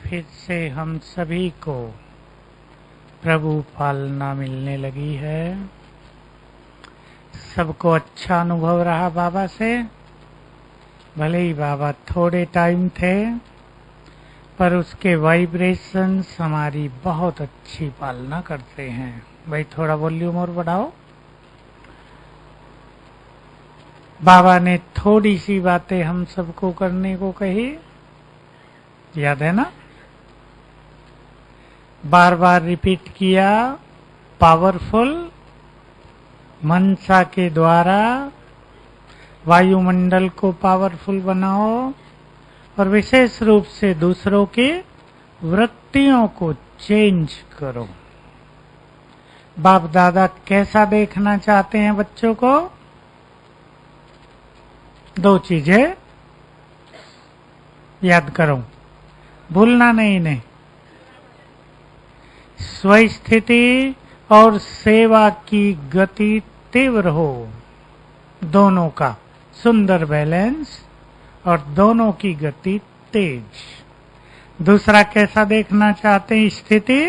फिर से हम सभी को प्रभु पालना मिलने लगी है। सबको अच्छा अनुभव रहा बाबा से। भले ही बाबा थोड़े टाइम थे, पर उसके वाइब्रेशंस हमारी बहुत अच्छी पालना करते हैं। भाई थोड़ा वॉल्यूम और बढ़ाओ। बाबा ने थोड़ी सी बातें हम सबको करने को कही, याद है ना? बार बार रिपीट किया, पावरफुल मनसा के द्वारा वायुमंडल को पावरफुल बनाओ और विशेष रूप से दूसरों की वृत्तियों को चेंज करो। बाप दादा कैसा देखना चाहते हैं बच्चों को? दो चीजें याद करो, भूलना नहीं इन्हें। स्वस्थिति और सेवा की गति तीव्र हो, दोनों का सुंदर बैलेंस और दोनों की गति तेज। दूसरा कैसा देखना चाहते हैं? स्थिति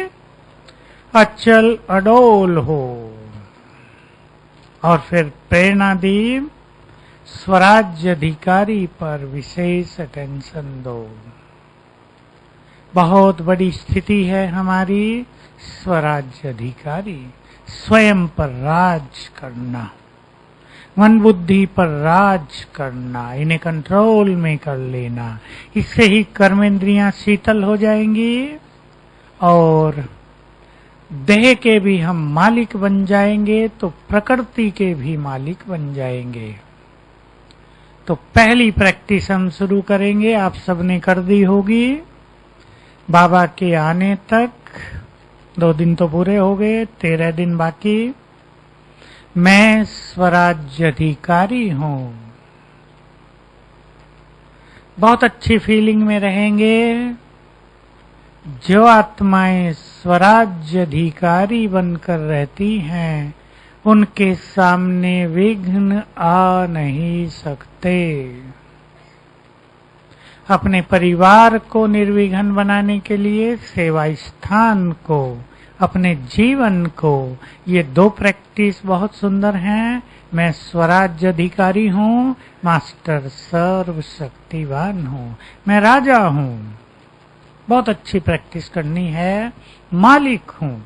अचल अडोल हो। और फिर प्रेरणादीप स्वराज्य अधिकारी पर विशेष अटेंशन दो। बहुत बड़ी स्थिति है हमारी स्वराज्य अधिकारी, स्वयं पर राज करना, मन बुद्धि पर राज करना, इन्हें कंट्रोल में कर लेना। इससे ही कर्मेंद्रियां शीतल हो जाएंगी और देह के भी हम मालिक बन जाएंगे, तो प्रकृति के भी मालिक बन जाएंगे। तो पहली प्रैक्टिस हम शुरू करेंगे, आप सबने कर दी होगी। बाबा के आने तक 2 दिन तो पूरे हो गए, 13 दिन बाकी। मैं स्वराज्य अधिकारी हूं। बहुत अच्छी फीलिंग में रहेंगे। जो आत्माएं स्वराज्य अधिकारी बनकर रहती हैं, उनके सामने विघ्न आ नहीं सकते। अपने परिवार को निर्विघ्न बनाने के लिए, सेवा स्थान को, अपने जीवन को, ये 2 प्रैक्टिस बहुत सुंदर हैं। मैं स्वराज्य अधिकारी हूँ, मास्टर सर्वशक्तिवान हूँ, मैं राजा हूँ। बहुत अच्छी प्रैक्टिस करनी है। मालिक हूँ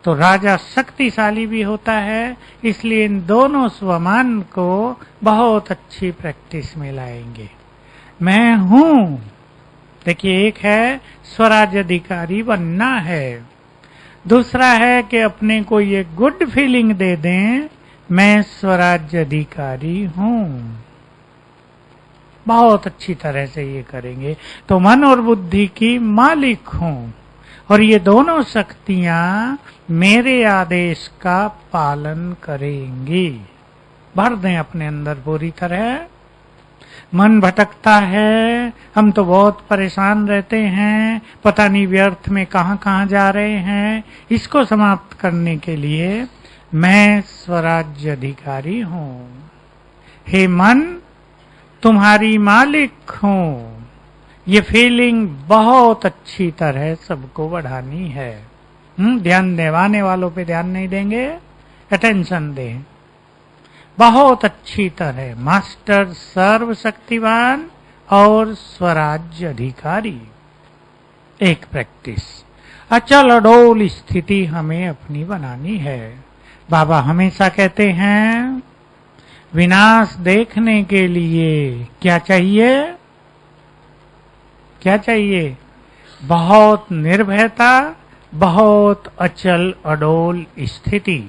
तो राजा शक्तिशाली भी होता है, इसलिए इन दोनों स्वमान को बहुत अच्छी प्रैक्टिस में लाएंगे। मैं हूं, देखिए, एक है स्वराज्य अधिकारी बनना है, दूसरा है कि अपने को ये गुड फीलिंग दे दें, मैं स्वराज्य अधिकारी हूं। बहुत अच्छी तरह से ये करेंगे तो मन और बुद्धि की मालिक हूं, और ये दोनों शक्तियां मेरे आदेश का पालन करेंगी। भर दें अपने अंदर पूरी तरह। मन भटकता है, हम तो बहुत परेशान रहते हैं, पता नहीं व्यर्थ में कहां कहां जा रहे हैं। इसको समाप्त करने के लिए मैं स्वराज्य अधिकारी हूं। हे मन, तुम्हारी मालिक हूं। ये फीलिंग बहुत अच्छी तरह सबको बढ़ानी है। ध्यान देवाने वालों पे ध्यान नहीं देंगे, अटेंशन दें। बहुत अच्छी तरह मास्टर सर्वशक्तिवान और स्वराज्य अधिकारी। एक प्रैक्टिस। अचल अडोल स्थिति हमें अपनी बनानी है। बाबा हमेशा कहते हैं, विनाश देखने के लिए क्या चाहिए? क्या चाहिए? बहुत निर्भयता, बहुत अचल अडोल स्थिति।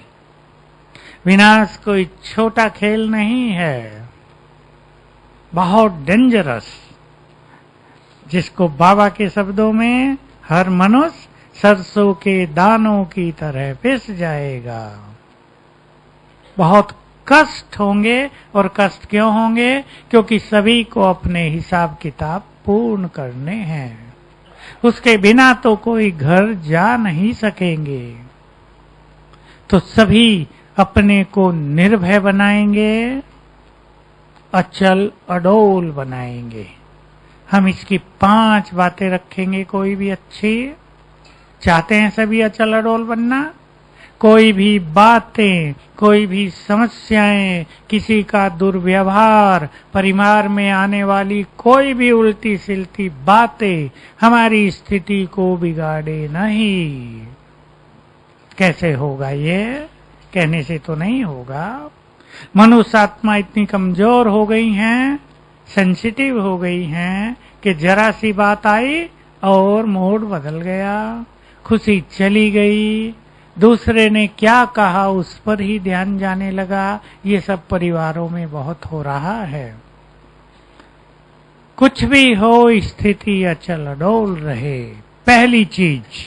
विनाश कोई छोटा खेल नहीं है, बहुत डेंजरस, जिसको बाबा के शब्दों में हर मनुष्य सरसों के दानों की तरह पिस जाएगा। बहुत कष्ट होंगे, और कष्ट क्यों होंगे? क्योंकि सभी को अपने हिसाब किताब पूर्ण करने हैं। उसके बिना तो कोई घर जा नहीं सकेंगे। तो सभी अपने को निर्भय बनाएंगे, अचल अडोल बनाएंगे। हम इसकी 5 बातें रखेंगे, कोई भी अच्छी। चाहते हैं सभी अचल अडोल बनना। कोई भी बातें, कोई भी समस्याएं, किसी का दुर्व्यवहार, परिवार में आने वाली कोई भी उल्टी सिलती बातें हमारी स्थिति को बिगाड़े नहीं। कैसे होगा ये? कहने से तो नहीं होगा। मनुष्य आत्मा इतनी कमजोर हो गई हैं, सेंसिटिव हो गई हैं कि जरा सी बात आई और मूड बदल गया, खुशी चली गई, दूसरे ने क्या कहा उस पर ही ध्यान जाने लगा। ये सब परिवारों में बहुत हो रहा है। कुछ भी हो, स्थिति अचल अडोल रहे। पहली चीज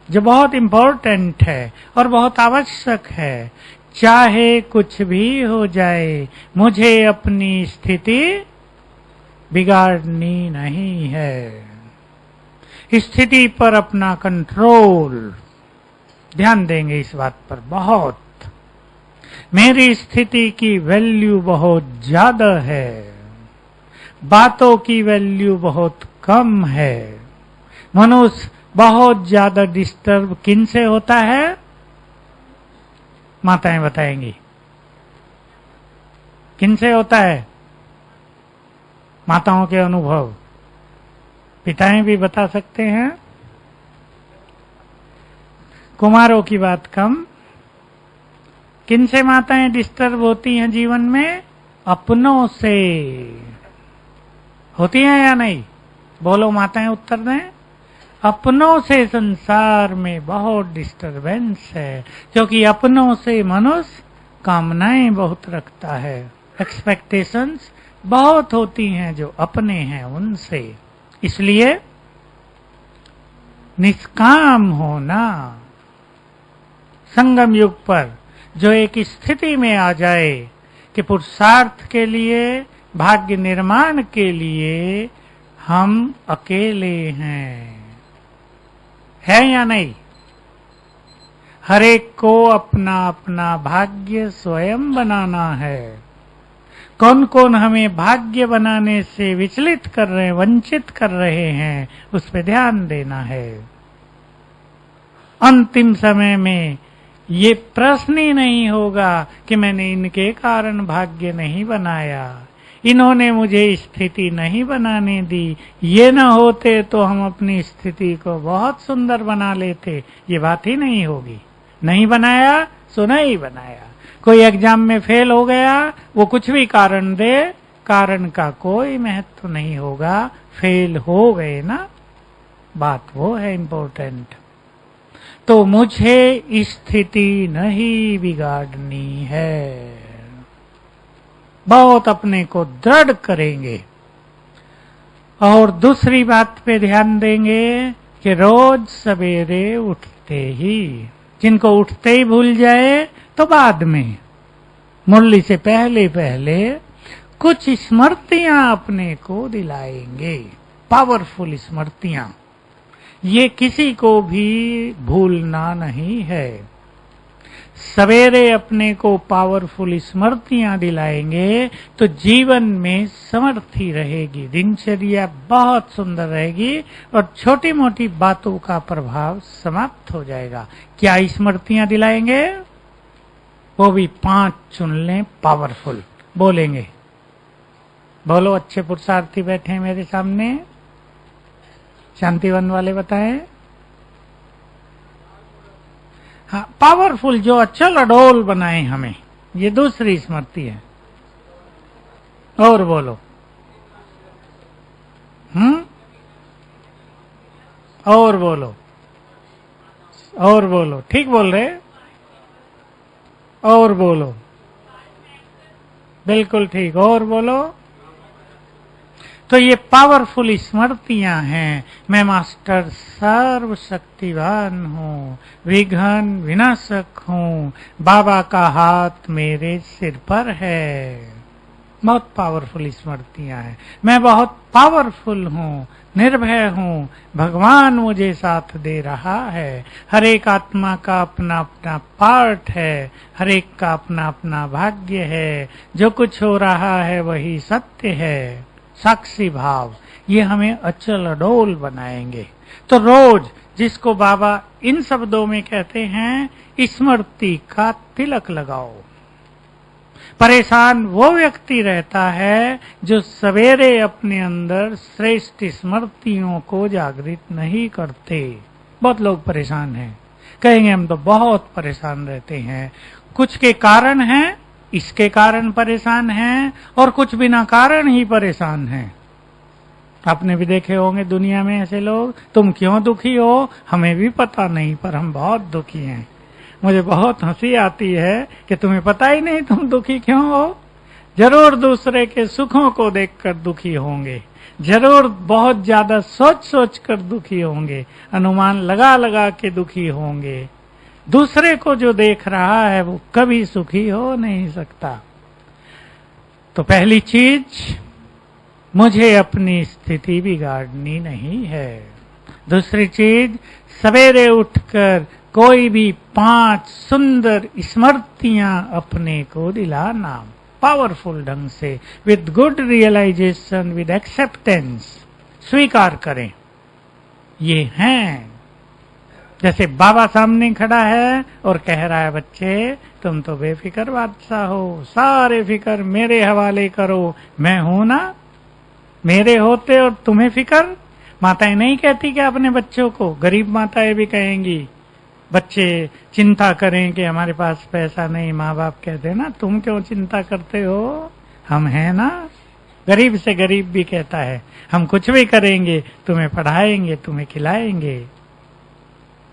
जो बहुत इंपॉर्टेंट है और बहुत आवश्यक है, चाहे कुछ भी हो जाए, मुझे अपनी स्थिति बिगाड़नी नहीं है। स्थिति पर अपना कंट्रोल, ध्यान देंगे इस बात पर बहुत। मेरी स्थिति की वैल्यू बहुत ज्यादा है, बातों की वैल्यू बहुत कम है। मनुष्य बहुत ज्यादा डिस्टर्ब किन से होता है? माताएं बताएंगी किन से होता है? माताओं के अनुभव, पिताएं भी बता सकते हैं। कुमारों की बात कम। किन से माताएं डिस्टर्ब होती हैं जीवन में? अपनों से होती हैं या नहीं? बोलो माताएं, उत्तर दें। अपनों से संसार में बहुत डिस्टरबेंस है, क्योंकि अपनों से मनुष्य कामनाएं बहुत रखता है, एक्सपेक्टेशंस बहुत होती हैं जो अपने हैं उनसे। इसलिए निष्काम होना, संगम युग पर जो एक स्थिति में आ जाए कि पुरुषार्थ के लिए, भाग्य निर्माण के लिए हम अकेले हैं, है या नहीं? हर एक को अपना अपना भाग्य स्वयं बनाना है। कौन कौन हमें भाग्य बनाने से विचलित कर रहे हैं, वंचित कर रहे हैं, उस पर ध्यान देना है। अंतिम समय में ये प्रश्न ही नहीं होगा कि मैंने इनके कारण भाग्य नहीं बनाया, इन्होंने मुझे स्थिति नहीं बनाने दी, ये न होते तो हम अपनी स्थिति को बहुत सुंदर बना लेते। ये बात ही नहीं होगी। नहीं बनाया सो नहीं बनाया। कोई एग्जाम में फेल हो गया, वो कुछ भी कारण दे, कारण का कोई महत्व नहीं होगा। फेल हो गए ना, बात वो है इम्पोर्टेंट। तो मुझे स्थिति नहीं बिगाड़नी है। बहुत अपने को दृढ़ करेंगे। और दूसरी बात पे ध्यान देंगे कि रोज सवेरे उठते ही, जिनको उठते ही भूल जाए तो बाद में, मुरली से पहले पहले कुछ स्मृतियां अपने को दिलाएंगे, पावरफुल स्मृतियां। ये किसी को भी भूलना नहीं है। सवेरे अपने को पावरफुल स्मृतियां दिलाएंगे तो जीवन में समर्थी रहेगी, दिनचर्या बहुत सुंदर रहेगी और छोटी मोटी बातों का प्रभाव समाप्त हो जाएगा। क्या स्मृतियां दिलाएंगे? वो भी 5 चुन लें, पावरफुल बोलेंगे। बोलो, अच्छे पुरुषार्थी बैठे हैं मेरे सामने, शांतिवन वाले बताएं। हाँ, पावरफुल जो अचल अडोल बनाए हमें, ये दूसरी स्मृति है। और बोलो। और बोलो, और बोलो, ठीक बोल रहे। और बोलो, बिल्कुल ठीक। और बोलो। तो ये पावरफुल स्मृतियां हैं। मैं मास्टर सर्वशक्तिवान हूँ, विघ्न विनाशक हूँ, बाबा का हाथ मेरे सिर पर है। बहुत पावरफुल स्मृतियां हैं। मैं बहुत पावरफुल हूँ, निर्भय हूँ, भगवान मुझे साथ दे रहा है। हर एक आत्मा का अपना अपना पार्ट है, हर एक का अपना अपना भाग्य है। जो कुछ हो रहा है वही सत्य है। साक्षी भाव, ये हमें अचल अडोल बनाएंगे। तो रोज जिसको बाबा इन शब्दों में कहते हैं, स्मृति का तिलक लगाओ। परेशान वो व्यक्ति रहता है जो सवेरे अपने अंदर श्रेष्ठ स्मृतियों को जागृत नहीं करते। बहुत लोग परेशान हैं, कहेंगे हम तो बहुत परेशान रहते हैं। कुछ के कारण हैं, इसके कारण परेशान हैं, और कुछ बिना कारण ही परेशान हैं। आपने भी देखे होंगे दुनिया में ऐसे लोग, तुम क्यों दुखी हो हमें भी पता नहीं, पर हम बहुत दुखी हैं। मुझे बहुत हंसी आती है कि तुम्हें पता ही नहीं तुम दुखी क्यों हो। जरूर दूसरे के सुखों को देखकर दुखी होंगे, जरूर बहुत ज्यादा सोच सोच कर दुखी होंगे, अनुमान लगा लगा के दुखी होंगे। दूसरे को जो देख रहा है वो कभी सुखी हो नहीं सकता। तो पहली चीज, मुझे अपनी स्थिति बिगाड़नी नहीं है। दूसरी चीज, सवेरे उठकर कोई भी 5 सुंदर स्मृतियां अपने को दिलाना, पावरफुल ढंग से, with good realisation, with acceptance, स्वीकार करें। ये हैं, जैसे बाबा सामने खड़ा है और कह रहा है, बच्चे तुम तो बेफिक्र बादशाह हो, सारे फिक्र मेरे हवाले करो, मैं हूं ना, मेरे होते और तुम्हें फिक्र। माताएं नहीं कहती क्या अपने बच्चों को, गरीब माताएं भी कहेंगी, बच्चे चिंता करें कि हमारे पास पैसा नहीं, माँ बाप कहते हैं ना, तुम क्यों चिंता करते हो, हम हैं ना। गरीब से गरीब भी कहता है, हम कुछ भी करेंगे, तुम्हें पढ़ाएंगे, तुम्हें खिलाएंगे।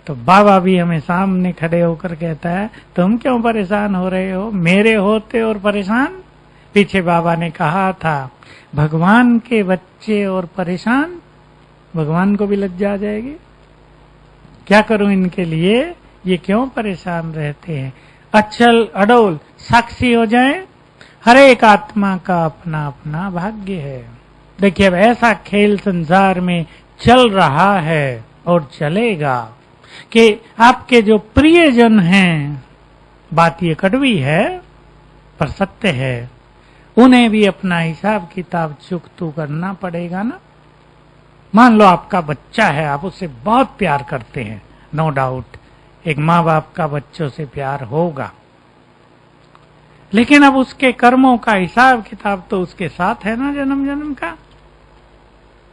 तो बाबा भी हमें सामने खड़े होकर कहता है, तुम क्यों परेशान हो रहे हो, मेरे होते और परेशान। पीछे बाबा ने कहा था, भगवान के बच्चे और परेशान, भगवान को भी लज्जा आ जाएगी। क्या करूं इनके लिए, ये क्यों परेशान रहते हैं। अचल अडोल साक्षी हो जाएं, हर एक आत्मा का अपना अपना भाग्य है। देखिए अब ऐसा खेल संसार में चल रहा है और चलेगा कि आपके जो प्रियजन हैं, बात ये कड़वी है पर सत्य है, उन्हें भी अपना हिसाब किताब चुकतू करना पड़ेगा ना। मान लो आपका बच्चा है, आप उससे बहुत प्यार करते हैं, नो डाउट एक माँ बाप का बच्चों से प्यार होगा, लेकिन अब उसके कर्मों का हिसाब किताब तो उसके साथ है ना, जन्म जन्म का।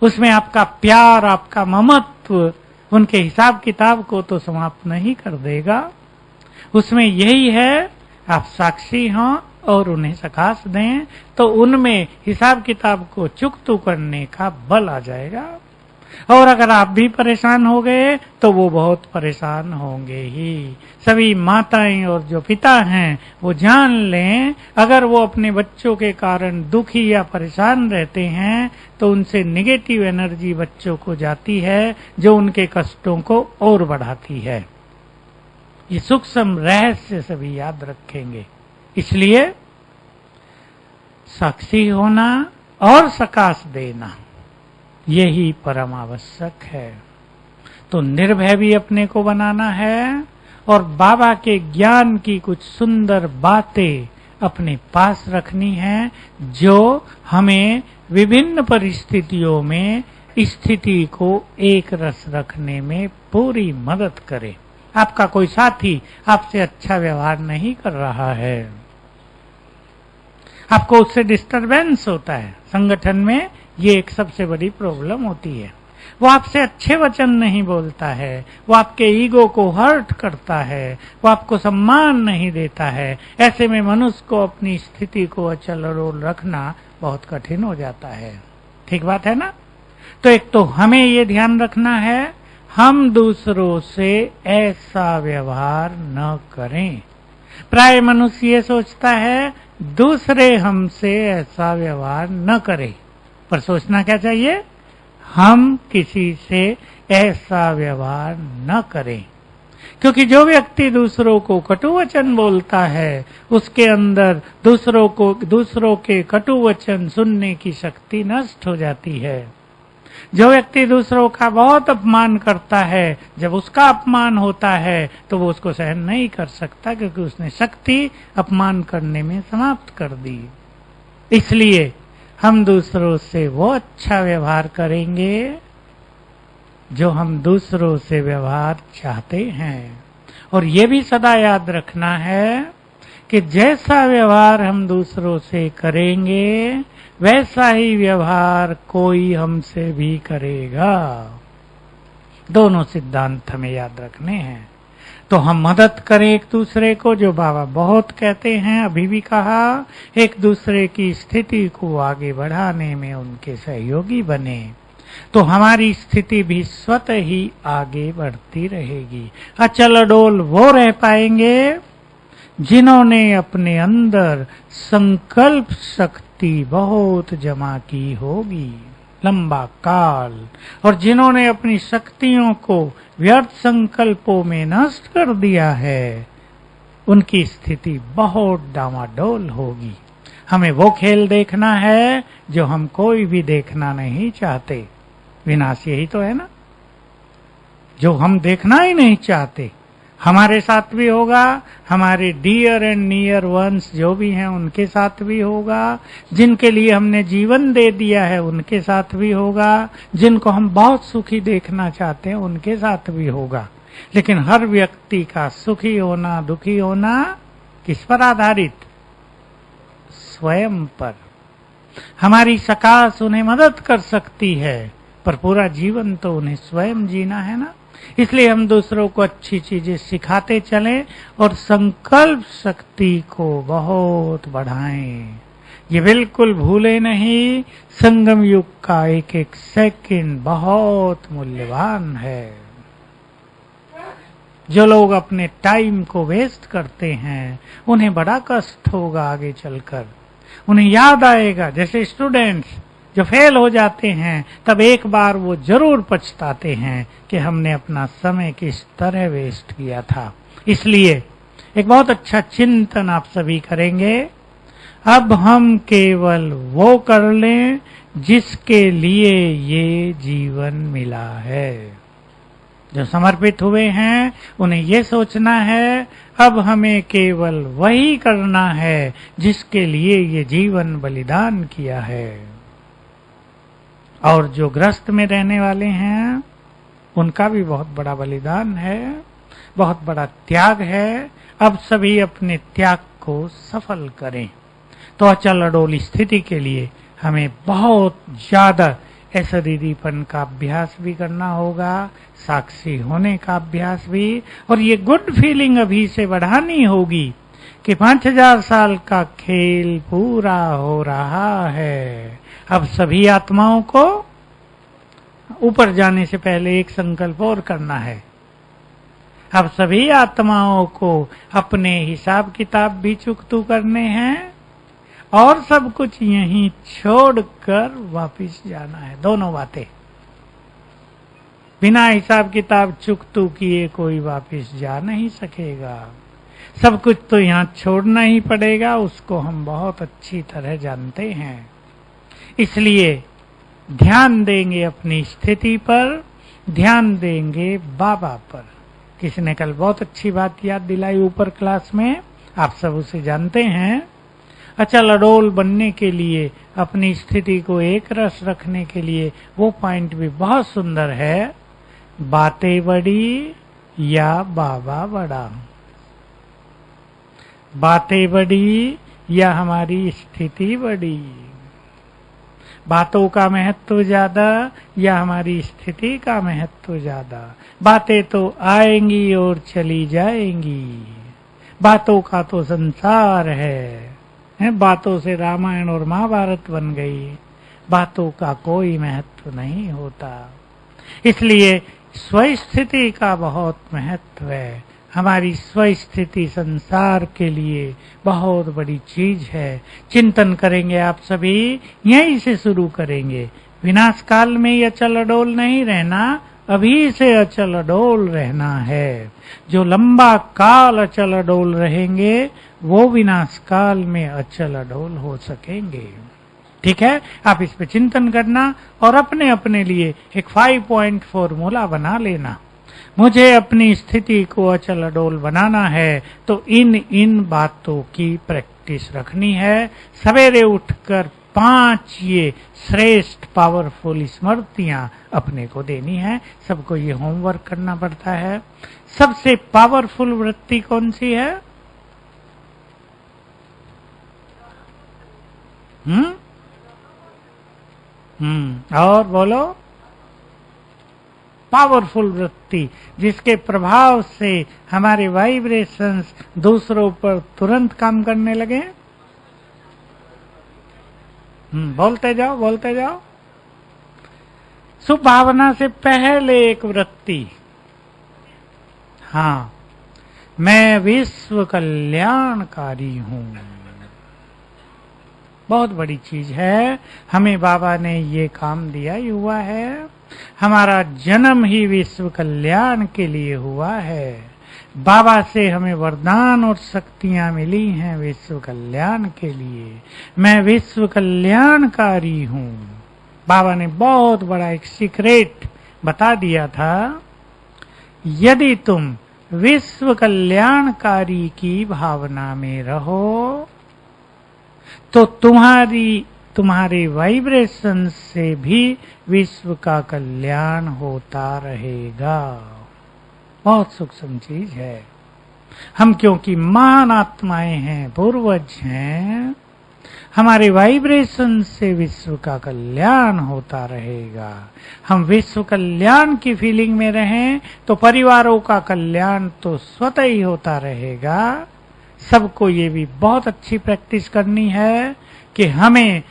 उसमें आपका प्यार, आपका ममत्व उनके हिसाब किताब को तो समाप्त नहीं कर देगा। उसमें यही है, आप साक्षी हों और उन्हें सकाश दें, तो उनमें हिसाब किताब को चुकतू करने का बल आ जाएगा। और अगर आप भी परेशान हो गए तो वो बहुत परेशान होंगे ही। सभी माताएं और जो पिता हैं वो जान लें, अगर वो अपने बच्चों के कारण दुखी या परेशान रहते हैं तो उनसे नेगेटिव एनर्जी बच्चों को जाती है, जो उनके कष्टों को और बढ़ाती है। ये सूक्ष्म रहस्य सभी याद रखेंगे। इसलिए साक्षी होना और सकाश देना यही परम आवश्यक है। तो निर्भय भी अपने को बनाना है और बाबा के ज्ञान की कुछ सुंदर बातें अपने पास रखनी है, जो हमें विभिन्न परिस्थितियों में स्थिति को एक रस रखने में पूरी मदद करे। आपका कोई साथी आपसे अच्छा व्यवहार नहीं कर रहा है, आपको उससे डिस्टरबेंस होता है, संगठन में ये एक सबसे बड़ी प्रॉब्लम होती है। वो आपसे अच्छे वचन नहीं बोलता है, वो आपके ईगो को हर्ट करता है, वो आपको सम्मान नहीं देता है। ऐसे में मनुष्य को अपनी स्थिति को अचल अडोल रखना बहुत कठिन हो जाता है। ठीक बात है ना। तो एक तो हमें ये ध्यान रखना है, हम दूसरों से ऐसा व्यवहार न करें। प्राय मनुष्य ये सोचता है दूसरे हमसे ऐसा व्यवहार न करें, पर सोचना क्या चाहिए, हम किसी से ऐसा व्यवहार न करें। क्योंकि जो व्यक्ति दूसरों को कटु वचन बोलता है, उसके अंदर दूसरों के कटु वचन सुनने की शक्ति नष्ट हो जाती है। जो व्यक्ति दूसरों का बहुत अपमान करता है, जब उसका अपमान होता है तो वो उसको सहन नहीं कर सकता, क्योंकि उसने शक्ति अपमान करने में समाप्त कर दी। इसलिए हम दूसरों से वो अच्छा व्यवहार करेंगे जो हम दूसरों से व्यवहार चाहते हैं। और ये भी सदा याद रखना है कि जैसा व्यवहार हम दूसरों से करेंगे वैसा ही व्यवहार कोई हमसे भी करेगा। दोनों सिद्धांत हमें याद रखने हैं। तो हम मदद करें एक दूसरे को, जो बाबा बहुत कहते हैं, अभी भी कहा, एक दूसरे की स्थिति को आगे बढ़ाने में उनके सहयोगी बने, तो हमारी स्थिति भी स्वतः ही आगे बढ़ती रहेगी। अचल अडोल वो रह पाएंगे जिन्होंने अपने अंदर संकल्प शक्ति बहुत जमा की होगी लंबा काल, और जिन्होंने अपनी शक्तियों को व्यर्थ संकल्पों में नष्ट कर दिया है, उनकी स्थिति बहुत डामाडोल होगी। हमें वो खेल देखना है जो हम कोई भी देखना नहीं चाहते। विनाश यही तो है ना, जो हम देखना ही नहीं चाहते। हमारे साथ भी होगा, हमारे डियर एंड नियर वंस जो भी हैं उनके साथ भी होगा, जिनके लिए हमने जीवन दे दिया है उनके साथ भी होगा, जिनको हम बहुत सुखी देखना चाहते हैं उनके साथ भी होगा। लेकिन हर व्यक्ति का सुखी होना दुखी होना किस पर आधारित? स्वयं पर। हमारी सकाश उन्हें मदद कर सकती है, पर पूरा जीवन तो उन्हें स्वयं जीना है ना। इसलिए हम दूसरों को अच्छी चीजें सिखाते चलें और संकल्प शक्ति को बहुत बढ़ाएं। ये बिल्कुल भूले नहीं, संगम युग का एक एक सेकंड बहुत मूल्यवान है। जो लोग अपने टाइम को वेस्ट करते हैं उन्हें बड़ा कष्ट होगा आगे चलकर। उन्हें याद आएगा, जैसे स्टूडेंट्स जो फेल हो जाते हैं तब एक बार वो जरूर पछताते हैं कि हमने अपना समय किस तरह वेस्ट किया था। इसलिए एक बहुत अच्छा चिंतन आप सभी करेंगे। अब हम केवल वो कर लें जिसके लिए ये जीवन मिला है। जो समर्पित हुए हैं उन्हें ये सोचना है अब हमें केवल वही करना है जिसके लिए ये जीवन बलिदान किया है। और जो ग्रस्त में रहने वाले हैं उनका भी बहुत बड़ा बलिदान है, बहुत बड़ा त्याग है। अब सभी अपने त्याग को सफल करें। तो अचल अडोल स्थिति के लिए हमें बहुत ज्यादा असरीरीपन का अभ्यास भी करना होगा, साक्षी होने का अभ्यास भी, और ये गुड फीलिंग अभी से बढ़ानी होगी कि 5000 साल का खेल पूरा हो रहा है। अब सभी आत्माओं को ऊपर जाने से पहले एक संकल्प और करना है। अब सभी आत्माओं को अपने हिसाब किताब भी चुकतू करने हैं और सब कुछ यहीं छोड़कर वापस जाना है। दोनों बातें। बिना हिसाब किताब चुकतू किए कोई वापस जा नहीं सकेगा। सब कुछ तो यहाँ छोड़ना ही पड़ेगा, उसको हम बहुत अच्छी तरह जानते हैं। इसलिए ध्यान देंगे अपनी स्थिति पर, ध्यान देंगे बाबा पर। किसी ने कल बहुत अच्छी बात याद दिलाई ऊपर क्लास में, आप सब उसे जानते हैं। अचल अडोल बनने के लिए, अपनी स्थिति को एक रस रखने के लिए वो पॉइंट भी बहुत सुंदर है, बातें बड़ी या बाबा बड़ा। बातें बड़ी या हमारी स्थिति बड़ी। बातों का महत्व ज्यादा या हमारी स्थिति का महत्व ज्यादा। बातें तो आएंगी और चली जाएंगी। बातों का तो संसार है, बातों से रामायण और महाभारत बन गई। बातों का कोई महत्व नहीं होता। इसलिए स्वस्थिति का बहुत महत्व है। हमारी स्वस्थिति संसार के लिए बहुत बड़ी चीज है। चिंतन करेंगे आप सभी, यहीं से शुरू करेंगे। विनाश काल में ही अचल अडोल नहीं रहना, अभी से अचल अडोल रहना है। जो लंबा काल अचल अडोल रहेंगे वो विनाश काल में अचल अडोल हो सकेंगे। ठीक है, आप इस पे चिंतन करना और अपने अपने लिए एक 5 पॉइंट फॉर्मूला बना लेना। मुझे अपनी स्थिति को अचल अडोल बनाना है तो इन बातों की प्रैक्टिस रखनी है। सवेरे उठकर 5 ये श्रेष्ठ पावरफुल स्मृतियां अपने को देनी है। सबको ये होमवर्क करना पड़ता है। सबसे पावरफुल वृत्ति कौन सी है? और बोलो। पावरफुल वृत्ति जिसके प्रभाव से हमारे वाइब्रेशंस दूसरों पर तुरंत काम करने लगे। बोलते जाओ, बोलते जाओ। शुभ भावना से पहले एक वृत्ति, हाँ, मैं विश्व कल्याणकारी हूं। बहुत बड़ी चीज है। हमें बाबा ने ये काम दिया ही हुआ है। हमारा जन्म ही विश्व कल्याण के लिए हुआ है। बाबा से हमें वरदान और शक्तियां मिली हैं विश्व कल्याण के लिए। मैं विश्व कल्याणकारी हूं। बाबा ने बहुत बड़ा एक सीक्रेट बता दिया था। यदि तुम विश्व कल्याणकारी की भावना में रहो तो तुम्हारे वाइब्रेशन से भी विश्व का कल्याण होता रहेगा। बहुत सूक्ष्म चीज है। हम क्योंकि महान आत्माएं हैं, पूर्वज हैं, हमारे वाइब्रेशन से विश्व का कल्याण होता रहेगा। हम विश्व कल्याण की फीलिंग में रहें तो परिवारों का कल्याण तो स्वतः ही होता रहेगा। सबको ये भी बहुत अच्छी प्रैक्टिस करनी है कि हमें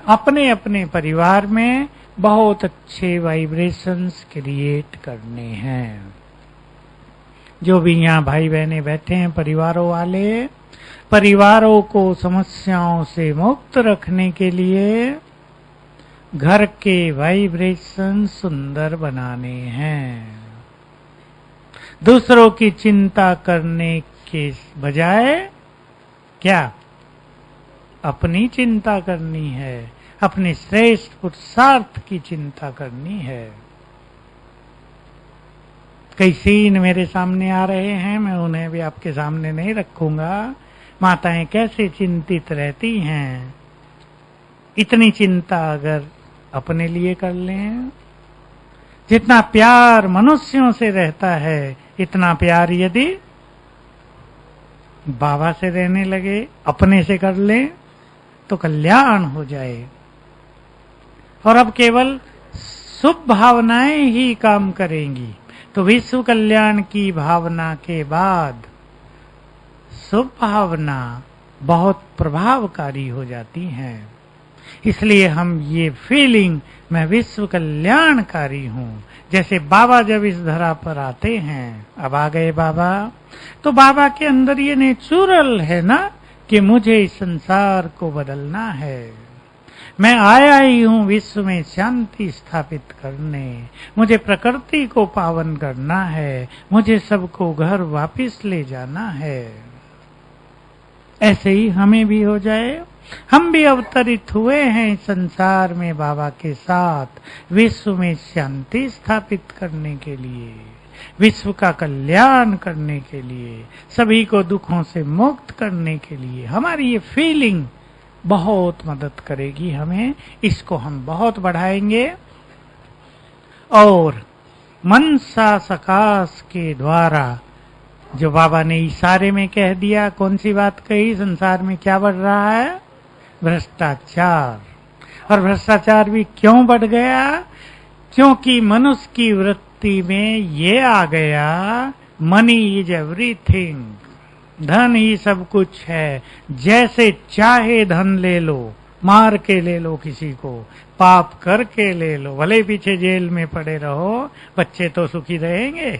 अपने अपने परिवार में बहुत अच्छे वाइब्रेशंस क्रिएट करने हैं। जो भी यहाँ भाई बहने बैठे हैं परिवारों वाले, परिवारों को समस्याओं से मुक्त रखने के लिए घर के वाइब्रेशन सुंदर बनाने हैं। दूसरों की चिंता करने के बजाय क्या अपनी चिंता करनी है, अपने श्रेष्ठ पुरुषार्थ की चिंता करनी है। कई सीन मेरे सामने आ रहे हैं, मैं उन्हें भी आपके सामने नहीं रखूंगा। माताएं कैसे चिंतित रहती हैं। इतनी चिंता अगर अपने लिए कर लें, जितना प्यार मनुष्यों से रहता है इतना प्यार यदि बाबा से रहने लगे, अपने से कर लें तो कल्याण हो जाए। और अब केवल शुभ भावनाएं ही काम करेंगी तो विश्व कल्याण की भावना के बाद शुभ भावना बहुत प्रभावकारी हो जाती हैं। इसलिए हम ये फीलिंग मैं विश्व कल्याणकारी हूँ, जैसे बाबा जब इस धरा पर आते हैं, अब आ गए बाबा, तो बाबा के अंदर ये नेचुरल है ना कि मुझे इस संसार को बदलना है। मैं आया ही हूँ विश्व में शांति स्थापित करने, मुझे प्रकृति को पावन करना है, मुझे सबको घर वापस ले जाना है। ऐसे ही हमें भी हो जाए। हम भी अवतरित हुए हैं संसार में बाबा के साथ, विश्व में शांति स्थापित करने के लिए, विश्व का कल्याण करने के लिए, सभी को दुखों से मुक्त करने के लिए। हमारी ये फीलिंग बहुत मदद करेगी हमें। इसको हम बहुत बढ़ाएंगे और मनसा सकाश के द्वारा जो बाबा ने इशारे में कह दिया, कौन सी बात कही, संसार में क्या बढ़ रहा है, भ्रष्टाचार। और भ्रष्टाचार भी क्यों बढ़ गया, क्योंकि मनुष्य की वृत्ति में ये आ गया, मनी इज एवरीथिंग, धन ही सब कुछ है, जैसे चाहे धन ले लो, मार के ले लो, किसी को पाप करके ले लो, भले पीछे जेल में पड़े रहो, बच्चे तो सुखी रहेंगे।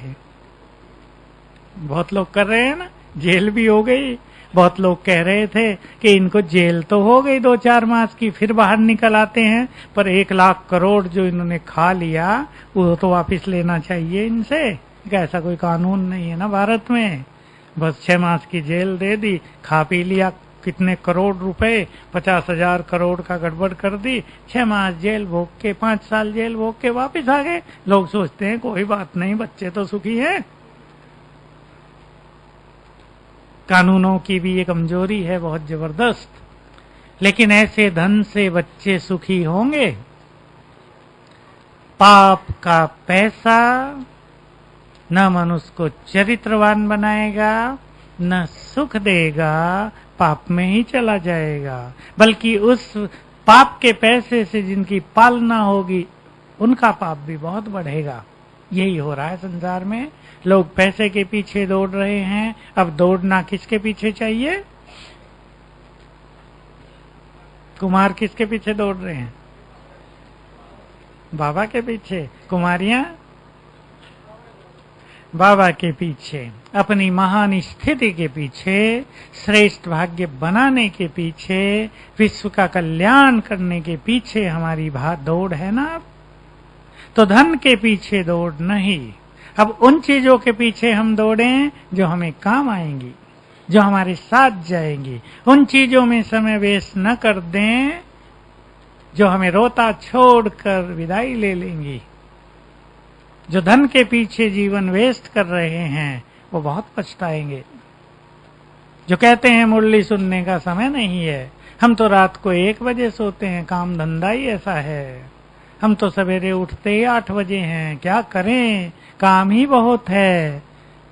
बहुत लोग कर रहे हैं ना, जेल भी हो गई। बहुत लोग कह रहे थे कि इनको जेल तो हो गई 2-4 मास की, फिर बाहर निकल आते हैं, पर 1 लाख करोड़ जो इन्होंने खा लिया वो तो वापस लेना चाहिए इनसे। ऐसा कोई कानून नहीं है ना भारत में। बस 6 मास की जेल दे दी, खा पी लिया कितने करोड़ रुपए, 50,000 करोड़ का गड़बड़ कर दी, 6 मास जेल भोग के, 5 साल जेल भोग के वापस आ गए। लोग सोचते हैं कोई बात नहीं, बच्चे तो सुखी हैं। कानूनों की भी ये कमजोरी है बहुत जबरदस्त। लेकिन ऐसे धन से बच्चे सुखी होंगे? पाप का पैसा न मनुष्य को चरित्रवान बनाएगा, न सुख देगा, पाप में ही चला जाएगा। बल्कि उस पाप के पैसे से जिनकी पालना होगी उनका पाप भी बहुत बढ़ेगा। यही हो रहा है संसार में। लोग पैसे के पीछे दौड़ रहे हैं। अब दौड़ना किसके पीछे चाहिए? कुमार किसके पीछे दौड़ रहे हैं? बाबा के पीछे। कुमारियां बाबा के पीछे, अपनी महान स्थिति के पीछे, श्रेष्ठ भाग्य बनाने के पीछे, विश्व का कल्याण करने के पीछे हमारी दौड़ है ना। अब तो धन के पीछे दौड़ नहीं, अब उन चीजों के पीछे हम दौड़ें जो हमें काम आएंगी, जो हमारे साथ जाएंगी। उन चीजों में समय वेस्ट न कर दें जो हमें रोता छोड़कर विदाई ले लेंगी। जो धन के पीछे जीवन वेस्ट कर रहे हैं वो बहुत पछताएंगे। जो कहते हैं मुरली सुनने का समय नहीं है, हम तो रात को 1 बजे सोते हैं, काम धंधा ही ऐसा है। हम तो सवेरे उठते ही 8 बजे हैं, क्या करें, काम ही बहुत है।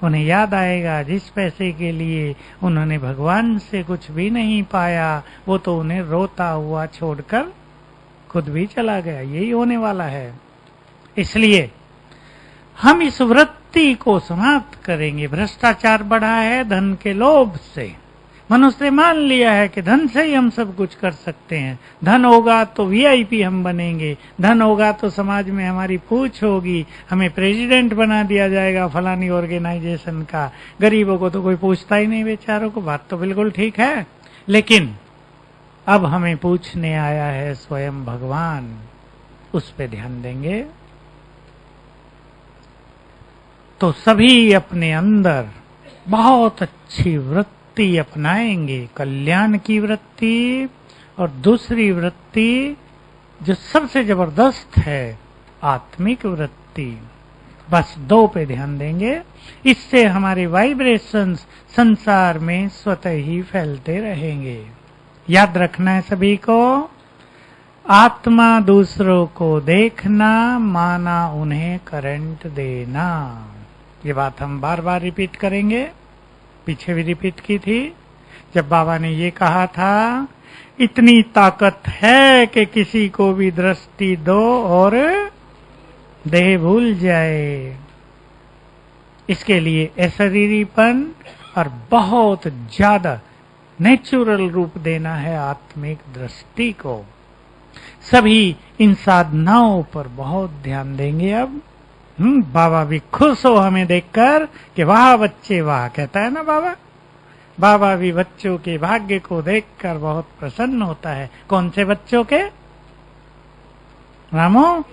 उन्हें याद आएगा जिस पैसे के लिए उन्होंने भगवान से कुछ भी नहीं पाया, वो तो उन्हें रोता हुआ छोड़कर खुद भी चला गया। यही होने वाला है। इसलिए हम इस वृत्ति को समाप्त करेंगे। भ्रष्टाचार बढ़ा है धन के लोभ से। मनुष्य ने मान लिया है कि धन से ही हम सब कुछ कर सकते हैं। धन होगा तो वीआईपी हम बनेंगे, धन होगा तो समाज में हमारी पूछ होगी, हमें प्रेसिडेंट बना दिया जाएगा फलानी ऑर्गेनाइजेशन का। गरीबों को तो कोई पूछता ही नहीं, बेचारों को। बात तो बिल्कुल ठीक है, लेकिन अब हमें पूछने आया है स्वयं भगवान, उस पे ध्यान देंगे तो सभी अपने अंदर बहुत अच्छी वृत्ति अपनाएंगे, कल्याण की वृत्ति। और दूसरी वृत्ति जो सबसे जबरदस्त है, आत्मिक वृत्ति। बस 2 पे ध्यान देंगे। इससे हमारे वाइब्रेशंस संसार में स्वतः ही फैलते रहेंगे। याद रखना है सभी को, आत्मा दूसरों को देखना, माना उन्हें करंट देना। ये बात हम बार बार रिपीट करेंगे, पीछे भी रिपीट की थी जब बाबा ने ये कहा था, इतनी ताकत है कि किसी को भी दृष्टि दो और देह भूल जाए। इसके लिए अशरीरीपन और बहुत ज्यादा नेचुरल रूप देना है आत्मिक दृष्टि को। सभी इन साधनाओं पर बहुत ध्यान देंगे। अब बाबा भी खुश हो हमें देखकर कि वाह बच्चे वाह, कहता है ना बाबा। बाबा भी बच्चों के भाग्य को देखकर बहुत प्रसन्न होता है। कौन से बच्चों के रामो?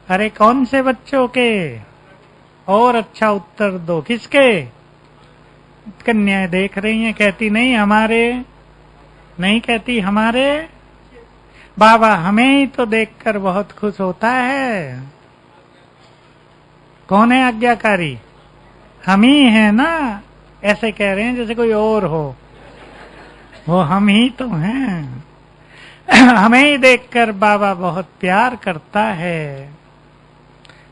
अरे कौन से बच्चों के? और अच्छा उत्तर दो, किसके? कन्याएं देख रही हैं, कहती नहीं हमारे, नहीं कहती हमारे। बाबा हमें ही तो देखकर बहुत खुश होता है। कौन है आज्ञाकारी? हम ही हैं ना। ऐसे कह रहे हैं जैसे कोई और हो, वो हम ही तो हैं। हमें ही देखकर बाबा बहुत प्यार करता है,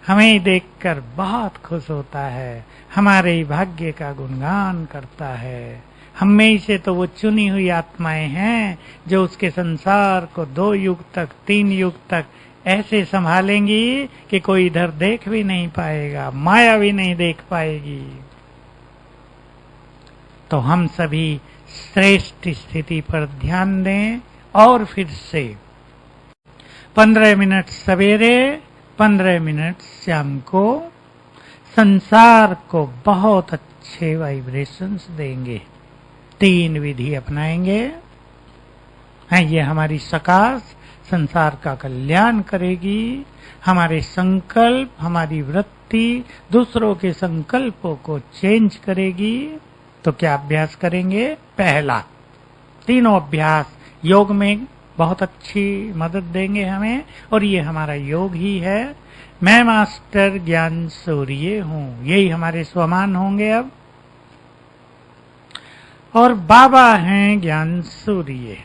हमें ही देखकर बहुत खुश होता है, हमारे ही भाग्य का गुणगान करता है। हम में से तो वो चुनी हुई आत्माएं हैं जो उसके संसार को 2 युग तक, 3 युग तक ऐसे संभालेंगी कि कोई इधर देख भी नहीं पाएगा, माया भी नहीं देख पाएगी। तो हम सभी श्रेष्ठ स्थिति पर ध्यान दें। और फिर से 15 मिनट सवेरे, 15 मिनट शाम को संसार को बहुत अच्छे वाइब्रेशंस देंगे। 3 विधि अपनाएंगे। ये हमारी सकाश संसार का कल्याण करेगी। हमारे संकल्प, हमारी वृत्ति दूसरों के संकल्पों को चेंज करेगी। तो क्या अभ्यास करेंगे? पहला, तीनों अभ्यास योग में बहुत अच्छी मदद देंगे हमें, और ये हमारा योग ही है। मैं मास्टर ज्ञान सूर्य हूँ, यही हमारे स्वमान होंगे अब। और बाबा हैं ज्ञान सूर्य।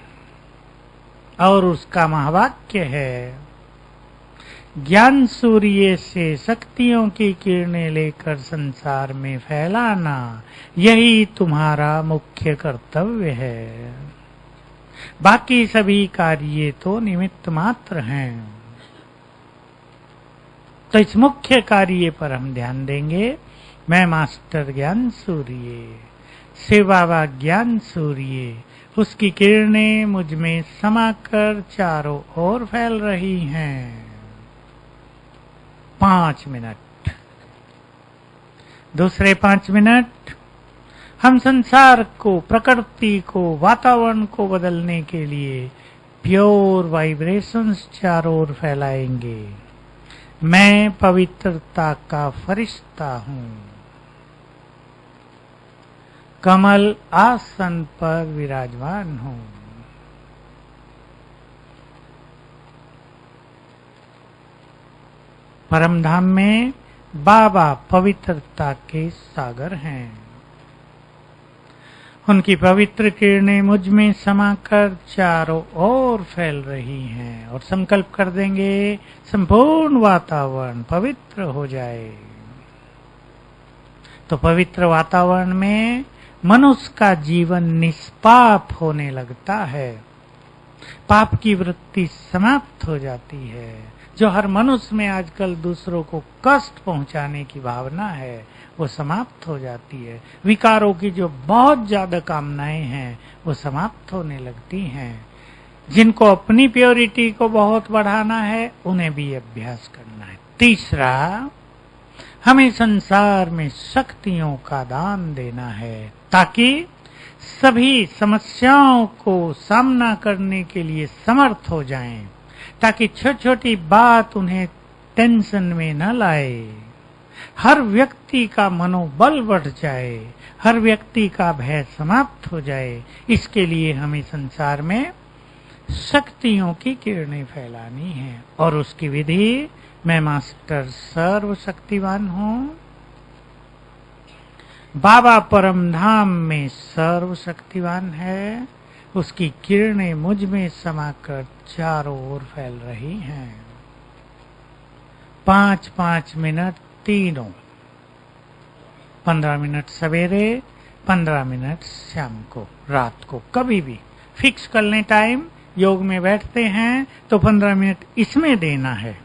और उसका महावाक्य है, ज्ञान सूर्य से शक्तियों की किरणें लेकर संसार में फैलाना, यही तुम्हारा मुख्य कर्तव्य है। बाकी सभी कार्य तो निमित्त मात्र हैं। तो इस मुख्य कार्य पर हम ध्यान देंगे। मैं मास्टर ज्ञान सूर्य, शिव बाबा ज्ञान सूर्य, उसकी किरणें मुझ में समाकर चारों ओर फैल रही हैं। 5 मिनट, दूसरे 5 मिनट हम संसार को, प्रकृति को, वातावरण को बदलने के लिए प्योर वाइब्रेशंस चारों ओर फैलाएंगे। मैं पवित्रता का फरिश्ता हूं। कमल आसन पर विराजमान हूं। परमधाम में बाबा पवित्रता के सागर हैं। उनकी पवित्र किरणें मुझ में समाकर चारों ओर फैल रही हैं। और संकल्प कर देंगे, संपूर्ण वातावरण पवित्र हो जाए। तो पवित्र वातावरण में मनुष्य का जीवन निष्पाप होने लगता है। पाप की वृत्ति समाप्त हो जाती है। जो हर मनुष्य में आजकल दूसरों को कष्ट पहुंचाने की भावना है, वो समाप्त हो जाती है। विकारों की जो बहुत ज्यादा कामनाएं हैं, वो समाप्त होने लगती हैं। जिनको अपनी प्योरिटी को बहुत बढ़ाना है, उन्हें भी अभ्यास करना है। तीसरा, हमें संसार में शक्तियों का दान देना है, ताकि सभी समस्याओं को सामना करने के लिए समर्थ हो जाएं, ताकि छोटी छोटी बात उन्हें टेंशन में न लाए। हर व्यक्ति का मनोबल बढ़ जाए, हर व्यक्ति का भय समाप्त हो जाए। इसके लिए हमें संसार में शक्तियों की किरणें फैलानी है। और उसकी विधि, मैं मास्टर सर्वशक्तिवान हूं। बाबा परमधाम में सर्वशक्तिवान है। उसकी किरणें मुझ में समाकर चारों ओर फैल रही हैं। 5-5 मिनट तीनों, 15 मिनट सवेरे, 15 मिनट शाम को, रात को, कभी भी फिक्स कर लें टाइम। योग में बैठते हैं तो 15 मिनट इसमें देना है।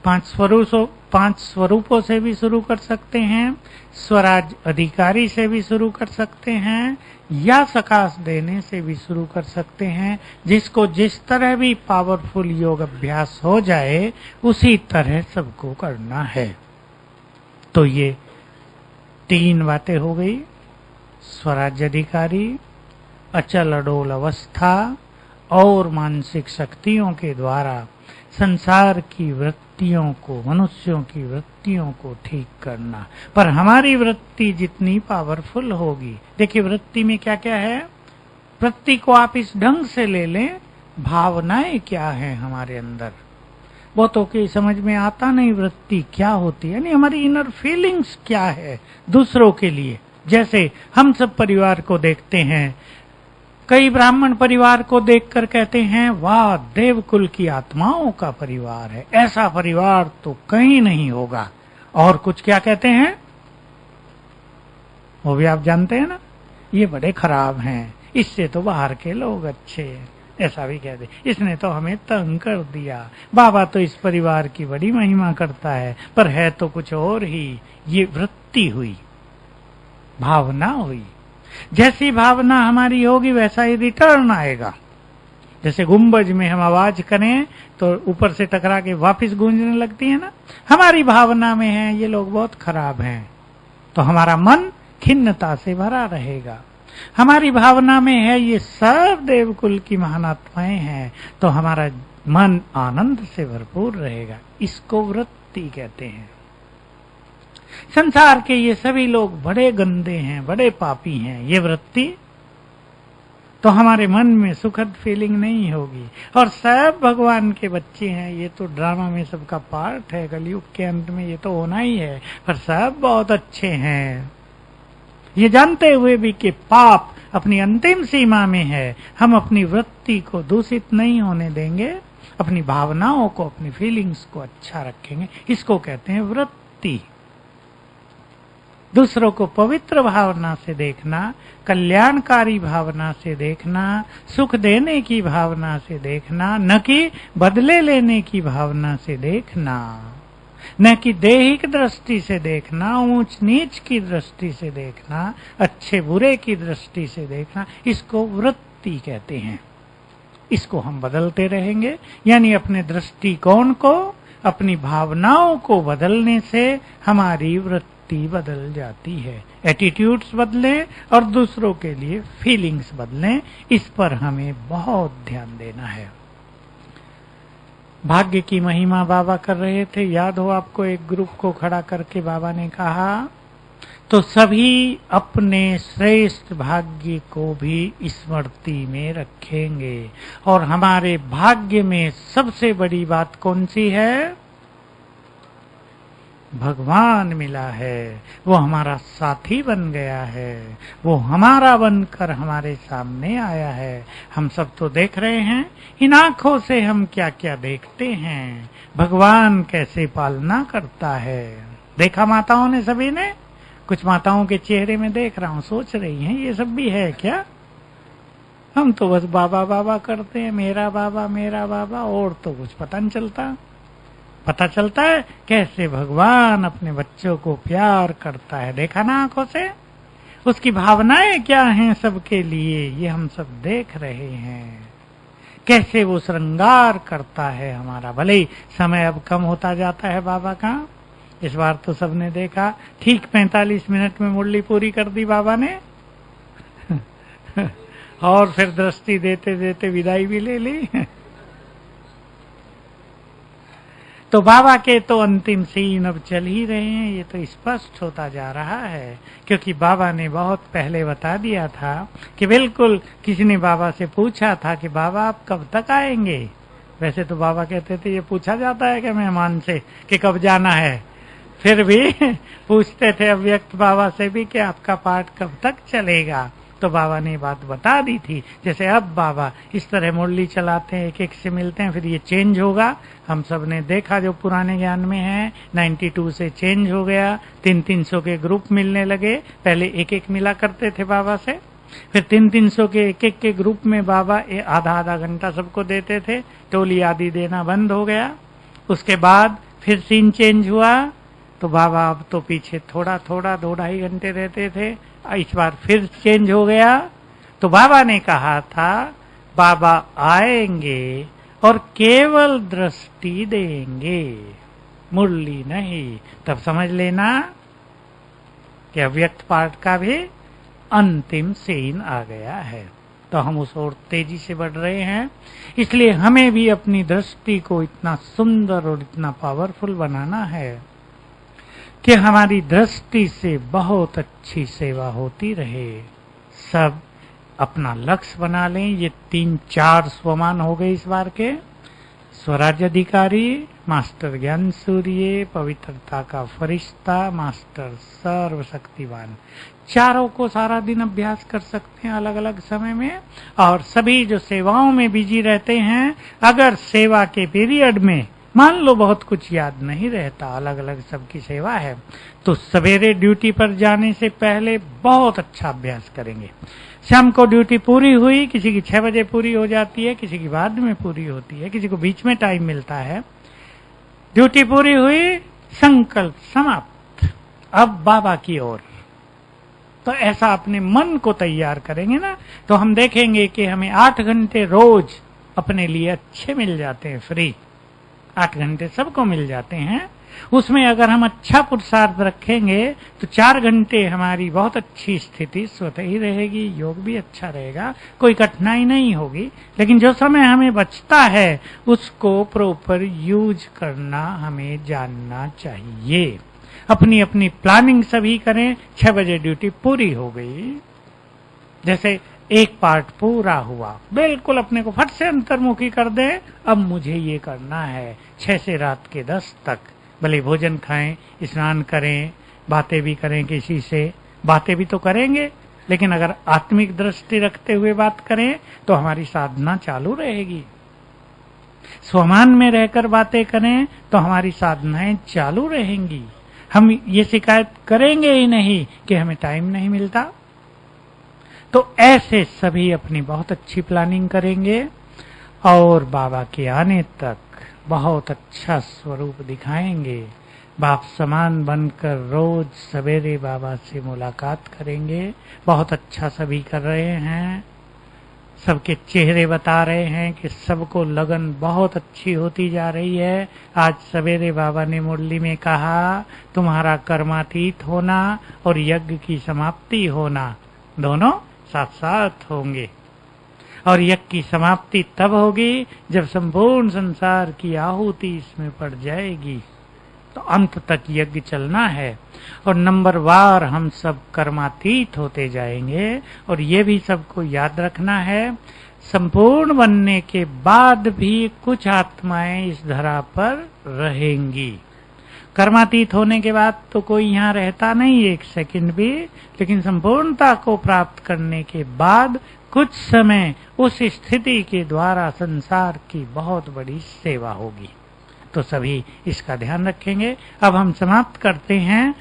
5 स्वरूपों से भी शुरू कर सकते हैं, स्वराज अधिकारी से भी शुरू कर सकते हैं, या सकाश देने से भी शुरू कर सकते हैं। जिसको जिस तरह भी पावरफुल योग अभ्यास हो जाए, उसी तरह सबको करना है। तो ये 3 बातें हो गई। स्वराज अधिकारी, अचल अडोल अवस्था और मानसिक शक्तियों के द्वारा संसार की वृत्तियों को, मनुष्यों की वृत्तियों को ठीक करना। पर हमारी वृत्ति जितनी पावरफुल होगी, देखिए वृत्ति में क्या क्या है। वृत्ति को आप इस ढंग से ले लें, भावनाएं क्या है हमारे अंदर। बहुतों के समझ में आता नहीं वृत्ति क्या होती है, यानी हमारी इनर फीलिंग्स क्या है दूसरों के लिए। जैसे हम सब परिवार को देखते हैं, कई ब्राह्मण परिवार को देखकर कहते हैं, वाह देवकुल की आत्माओं का परिवार है, ऐसा परिवार तो कहीं नहीं होगा। और कुछ क्या कहते हैं, वो भी आप जानते हैं ना, ये बड़े खराब हैं, इससे तो बाहर के लोग अच्छे हैं, ऐसा भी कहते। इसने तो हमें तंग कर दिया, बाबा तो इस परिवार की बड़ी महिमा करता है, पर है तो कुछ और ही। ये वृत्ति हुई, भावना हुई। जैसी भावना हमारी होगी वैसा ही रिटर्न आएगा। जैसे गुंबज में हम आवाज करें तो ऊपर से टकरा के वापस गूंजने लगती है ना। हमारी भावना में है ये लोग बहुत खराब हैं, तो हमारा मन खिन्नता से भरा रहेगा। हमारी भावना में है ये सब देवकुल की महान आत्माएं हैं, तो हमारा मन आनंद से भरपूर रहेगा। इसको वृत्ति कहते हैं। संसार के ये सभी लोग बड़े गंदे हैं, बड़े पापी हैं, ये वृत्ति, तो हमारे मन में सुखद फीलिंग नहीं होगी। और सब भगवान के बच्चे हैं, ये तो ड्रामा में सबका पार्ट है, कलयुग के अंत में ये तो होना ही है, पर सब बहुत अच्छे हैं। ये जानते हुए भी कि पाप अपनी अंतिम सीमा में है, हम अपनी वृत्ति को दूषित नहीं होने देंगे, अपनी भावनाओं को, अपनी फीलिंग्स को अच्छा रखेंगे। इसको कहते हैं वृत्ति। दूसरों को पवित्र भावना से देखना, कल्याणकारी भावना से देखना, सुख देने की भावना से देखना, न कि बदले लेने की भावना से देखना, न कि दैहिक दृष्टि से देखना, ऊंच नीच की दृष्टि से देखना, अच्छे बुरे की दृष्टि से देखना, इसको वृत्ति कहते हैं। इसको हम बदलते रहेंगे, यानी अपने दृष्टिकोण को, अपनी भावनाओं को बदलने से हमारी वृत्ति बदल जाती है। एटीट्यूड्स बदलें और दूसरों के लिए फीलिंग्स बदलें, इस पर हमें बहुत ध्यान देना है। भाग्य की महिमा बाबा कर रहे थे, याद हो आपको, एक ग्रुप को खड़ा करके बाबा ने कहा, तो सभी अपने श्रेष्ठ भाग्य को भी स्मृति में रखेंगे। और हमारे भाग्य में सबसे बड़ी बात कौन सी है? भगवान मिला है, वो हमारा साथी बन गया है, वो हमारा बनकर हमारे सामने आया है। हम सब तो देख रहे हैं, इन आंखों से हम क्या क्या देखते हैं, भगवान कैसे पालना करता है। देखा माताओं ने, सभी ने? कुछ माताओं के चेहरे में देख रहा हूं, सोच रही हैं ये सब भी है क्या? हम तो बस बाबा बाबा करते हैं, मेरा बाबा, और तो कुछ पता नहीं चलता। पता चलता है कैसे भगवान अपने बच्चों को प्यार करता है। देखा ना आंखों से? उसकी भावनाएं क्या हैं सबके लिए, ये हम सब देख रहे हैं। कैसे वो श्रृंगार करता है हमारा। भले ही समय अब कम होता जाता है बाबा का, इस बार तो सबने देखा, ठीक 45 मिनट में मुरली पूरी कर दी बाबा ने और फिर दृष्टि देते देते विदाई भी ले ली तो बाबा के तो अंतिम सीन अब चल ही रहे हैं, ये तो स्पष्ट होता जा रहा है, क्योंकि बाबा ने बहुत पहले बता दिया था कि बिल्कुल, किसी ने बाबा से पूछा था कि बाबा आप कब तक आएंगे। वैसे तो बाबा कहते थे, ये पूछा जाता है कि मेहमान से कि कब जाना है, फिर भी पूछते थे अव्यक्त बाबा से भी कि आपका पाठ कब तक चलेगा। तो बाबा ने बात बता दी थी। जैसे अब बाबा इस तरह मुरली चलाते हैं, एक एक से मिलते हैं, फिर ये चेंज होगा। हम सब ने देखा जो पुराने ज्ञान में है, 92 से चेंज हो गया, 300 के ग्रुप मिलने लगे। पहले एक एक मिला करते थे बाबा से, फिर 300 के एक एक के ग्रुप में बाबा आधा आधा घंटा सबको देते थे, टोली आदि देना बंद हो गया। उसके बाद फिर सीन चेंज हुआ, तो बाबा अब तो पीछे थोड़ा थोड़ा 2-2.5 घंटे रहते थे। इस बार फिर चेंज हो गया, तो बाबा ने कहा था बाबा आएंगे और केवल दृष्टि देंगे, मुरली नहीं। तब समझ लेना कि अव्यक्त पाठ का भी अंतिम सीन आ गया है। तो हम उस ओर तेजी से बढ़ रहे हैं, इसलिए हमें भी अपनी दृष्टि को इतना सुंदर और इतना पावरफुल बनाना है कि हमारी दृष्टि से बहुत अच्छी सेवा होती रहे। सब अपना लक्ष्य बना लें। ये 3-4 स्वमान हो गए इस बार के। स्वराज्य अधिकारी, मास्टर ज्ञान सूर्य, पवित्रता का फरिश्ता, मास्टर सर्वशक्तिवान, चारों को सारा दिन अभ्यास कर सकते हैं अलग अलग समय में। और सभी जो सेवाओं में बिजी रहते हैं, अगर सेवा के पीरियड में मान लो बहुत कुछ याद नहीं रहता, अलग अलग सबकी सेवा है, तो सवेरे ड्यूटी पर जाने से पहले बहुत अच्छा अभ्यास करेंगे। शाम को ड्यूटी पूरी हुई, किसी की 6 बजे पूरी हो जाती है, किसी की बाद में पूरी होती है, किसी को बीच में टाइम मिलता है। ड्यूटी पूरी हुई, संकल्प समाप्त, अब बाबा की ओर। तो ऐसा अपने मन को तैयार करेंगे ना, तो हम देखेंगे कि हमें 8 घंटे रोज अपने लिए अच्छे मिल जाते हैं, फ्री 8 घंटे सबको मिल जाते हैं। उसमें अगर हम अच्छा पुरुषार्थ रखेंगे तो 4 घंटे हमारी बहुत अच्छी स्थिति स्वतः ही रहेगी, योग भी अच्छा रहेगा, कोई कठिनाई नहीं होगी। लेकिन जो समय हमें बचता है उसको प्रॉपर यूज करना हमें जानना चाहिए। अपनी अपनी प्लानिंग सभी करें। 6 बजे ड्यूटी पूरी हो गई, जैसे एक पार्ट पूरा हुआ, बिल्कुल अपने को फट से अंतर्मुखी कर दे, अब मुझे ये करना है 6 से रात के 10 तक। भले भोजन खाएं, स्नान करें, बातें भी करें, किसी से बातें भी तो करेंगे, लेकिन अगर आत्मिक दृष्टि रखते हुए बात करें तो हमारी साधना चालू रहेगी। स्वमान में रहकर बातें करें तो हमारी साधनाएं चालू रहेंगी। हम ये शिकायत करेंगे ही नहीं कि हमें टाइम नहीं मिलता। तो ऐसे सभी अपनी बहुत अच्छी प्लानिंग करेंगे और बाबा के आने तक बहुत अच्छा स्वरूप दिखाएंगे। बाप समान बनकर रोज सवेरे बाबा से मुलाकात करेंगे। बहुत अच्छा सभी कर रहे हैं, सबके चेहरे बता रहे हैं कि सबको लगन बहुत अच्छी होती जा रही है। आज सवेरे बाबा ने मुरली में कहा, तुम्हारा कर्मातीत होना और यज्ञ की समाप्ति होना दोनों साथ साथ होंगे, और यज्ञ की समाप्ति तब होगी जब संपूर्ण संसार की आहुति इसमें पड़ जाएगी। तो अंत तक यज्ञ चलना है और नंबरवार हम सब कर्मातीत होते जाएंगे। और ये भी सबको याद रखना है, संपूर्ण बनने के बाद भी कुछ आत्माएं इस धरा पर रहेंगी। कर्मातीत होने के बाद तो कोई यहाँ रहता नहीं एक सेकंड भी, लेकिन संपूर्णता को प्राप्त करने के बाद कुछ समय उस स्थिति के द्वारा संसार की बहुत बड़ी सेवा होगी। तो सभी इसका ध्यान रखेंगे। अब हम समाप्त करते हैं।